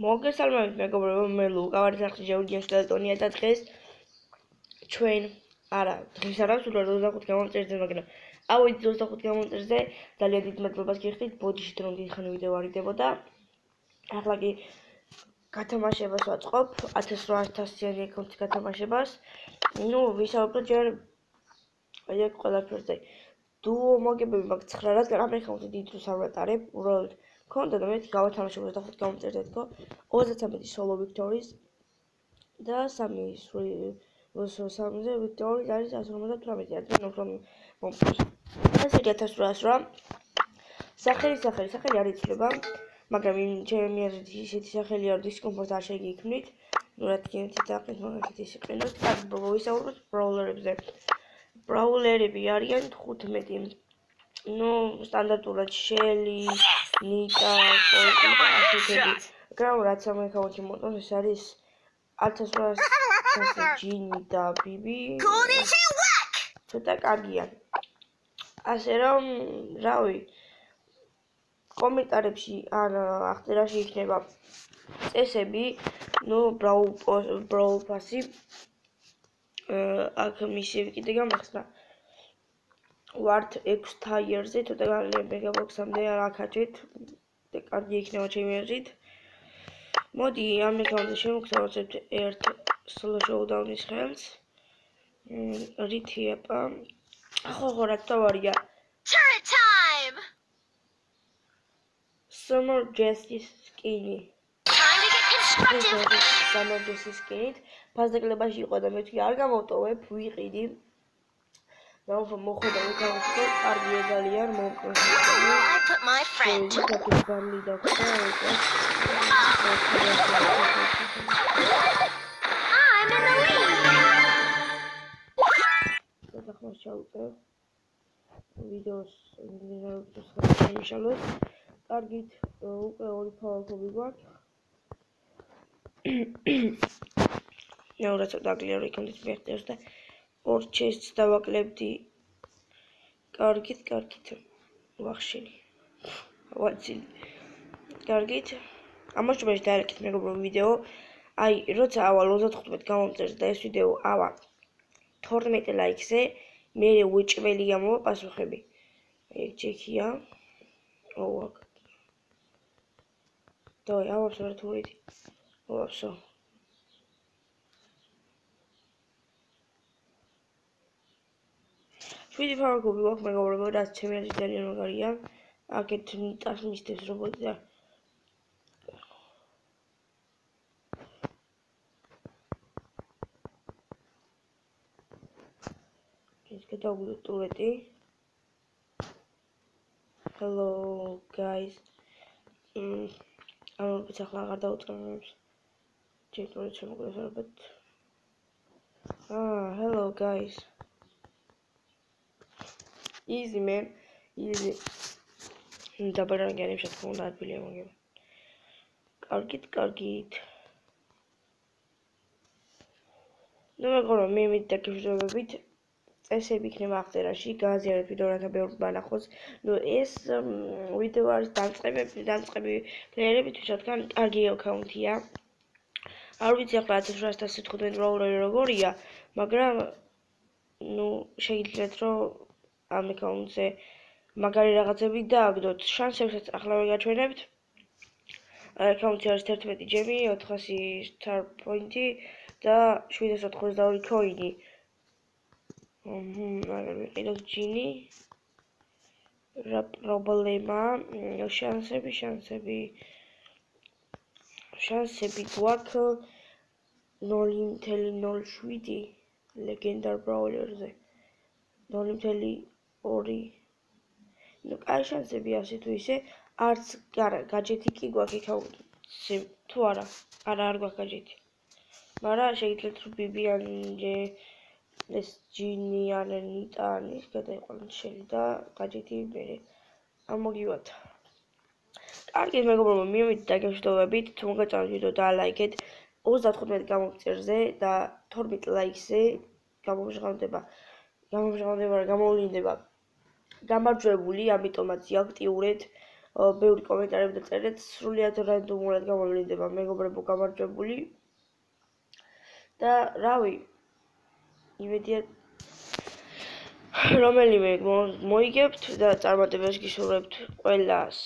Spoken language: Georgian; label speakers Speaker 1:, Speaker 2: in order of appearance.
Speaker 1: მოგესალმებით მეგობრებო, მე ლუკა ვარ სახში ჯეორგიას ტელეტონია და დღეს ჩვენ დღეს არა, სულ 25 გამომწერზე, მაგრამ ავიდით 25 გამომწერზე ძალიან დიდ მადლობას გიხდით ბოდიშით რომ დიდხანი ვიდეო არიდებოდა. ახლა კი გათამაშებას ვაწყობ 1800-იანი აკაუნტის გათამაშებას. ვისაუბროთ ჯერ ეგ ყველაფერზე. დუო მოგებები მაქვს 9, რადგან ამ აკაუნტი დიდ დროს არ ვატარებ, უბრალოდ მქონდა და მე გავათამაშე 25 გამომწერზე თქო 33 solo victories და 3-ზე victories არის 158, ადრე უფრო მომწონს. ეს 1800 სახელი არ იცვლება, მაგრამ ჩემი აზრით ისეთი სახელი არ დისკომფორტ არ შეგიქმნით. რა თქმა უნდა, დაყენეთ მაგალითად ის იყენოთ. ვისაუბროთ ბრაულერებზე. ბრაულერები არიან 15. სტანდარტულად შელი, ნიტა, კოლკა, მაგრამ რაც ამ აკაუნტში მომწონს ეს არის 1800 ჯინი და ბიბი. ცოტა კარგია. ასე რომ, რავი, კომენტარებში ან აღწერაში იქნება წესები, brawl pass-ი. აქ მისი კიდე გამახსნა. ვართ 6 tier-ზე, ცოტა ძალიან მეგაბოქსამდე აკაჩეთ და კარგი იქნება ჩემი აზრით. მოდი ამ აკაუნტზე შევგვცემოთ ერთ solo showdown-ის ხელს. რითიაპა. ხო, რა თავარია.
Speaker 2: Turret time.
Speaker 1: Summer Jessie skin-ი.
Speaker 2: Time to get constructive.
Speaker 1: Summer Jessie skin-ით ფასდაკლებაში იყო და მე თქვი არ გამოვტოვებ, ვიყიდი. მოხდა უკავსო, კარგია ძალიან, მომკლავს.
Speaker 2: I put my friend. I'm in the lead.
Speaker 1: ახლა შევწევ ვიდეოს იმიშალოს. კარგით, უკვე ორი ფავორიტი გვაქვს. ნეურაც დაგლიერ იქნებით მეხტერს და ორ ჩესტს დავაკლებდი. კარგით. ვახშილი. ვაცილი. კარგით. ამაშობაში დაერქეთ მეგობრებო ვიდეო. აი, როცა ავალ 35 გამომწერს და ეს ვიდეო ავა 12 ლაიქზე, მე უჭველი გამოვა პასუხები. ეგ ჩექია. ოღ. დავай, ავაბსო რა თურიდი. ავაბსო. შვიდი ფავორიტი გვაქვს მეგობრებო, რაც ჩემი აზრით ძალიან მაგარია. აქეთ ნიტას მისდევს რობოტი და ეს გადავიდეთ ტურეტი. Hello guys. ალბათ ახლა აღარ დავუწყებებს. ჯერ შემოგვიდეს ალბათ. Hello guys. Easy man, easy. დაბარაგიანებს თქო უნდა ადვილია მოგება. კარგით. მეგობრებო, მე მიდაგებებით წესები იქნება აღწერაში, გააზიარეთ ვიდეო რათა ბევრს ბანახოს. ეს ვიდეო არის დამწყები პლეიერებით, რადგან კარგი აკაუნტია. არ ვიცი ახლა 1815 ბრაულერი როგორია, მაგრამ შეგიძლიათ რომ ამ აკაუნტზე მაგარი რაღაცები დააგდოთ. შანსებსაც ახლა ვიგაჩვენებთ. აკაუნტი არის 11 ჯემი, 400 star point-ი და 782 coin-ი. აგერ ვიყიდოთ ჯინი. რა პრობლემა? შანსები გვაქვს 0.07 ლეგენდარ ბრაულერზე. 0.2. კაი შანსები ასე თუ ისე, არც გაჯეთი კი გვაქვს აკაუნტზე. თუ არა გვაქვს გაჯეთი. მაგრამ შეგიძლიათ რომ ბიბი ან ეს ჯინი ან ნიტა ან ის გადაიყვანოთ შელი და გაჯეთი მერე ამოგივათ. კარგი მეგობრებო, მივიდეთ დაგეშვიდობებით, თუ მოგეწონათ ვიდეო დალაიქეთ 35 გამომწერზე და 12 ლაიქზე გამოვლინდება გამარჯვებული, ამიტომაც აქტიურეთ ბევრი კომენტარები და წერეთ, სრულიად რანდომულად გამოვლინდება მეგობრებო გამარჯვებული. და რავი, იმედია რომელიმე მოიგებთ და წარმატებას გისურვებთ ყველას.